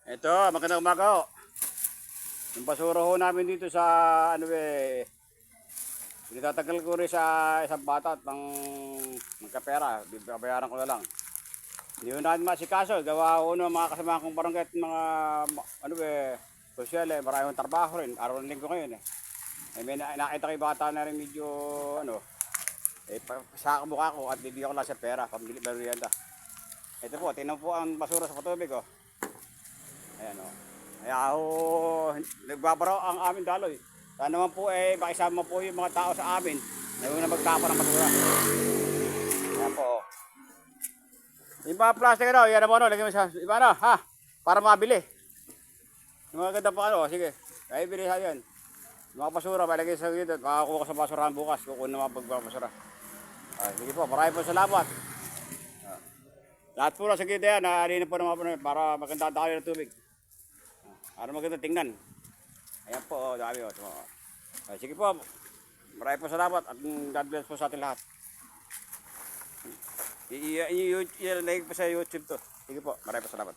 Ito, magandang umaga ho. Yung basura ho namin dito sa tinatagal ko rin sa isang bata at magkapera. Babayaran ko na lang. Hindi ho natin masikaso. Gawa ho ng mga kasama kong barangay at mga sosyal maraming trabaho rin. Araw ng linggo ngayon may nakita ko yung bata na rin medyo sa mukha ko at bibigyan ko lang sa pera. Pambili merienda. Ito po, tingnan po ang basura sa patubig oh. Ayan o. Kaya ho, nagbabaraw ang aming daloy. Sana naman po makisama po yung mga tao sa amin na yung magtapa ng basura. Ayan po o. Yung mga plastic yan naman o, lagyan mo sa iba na, ha? Para mabili. Yung mga ganda pa sige. Kaya bili sa yan. Yung mga basura, malagay sa dito. Makakuha ko sa basurahan bukas. Kukunin na mga pagbabasura. Sige po, maraming po salamat. Lahat po na sa gita yan, naalinin po naman para maganda tayo ng tubig. Para maganda tingnan. Ayan po, dami o. Sige po, maraming po salamat at God bless po sa ating lahat. I-like po sa YouTube to. Sige po, maraming po salamat.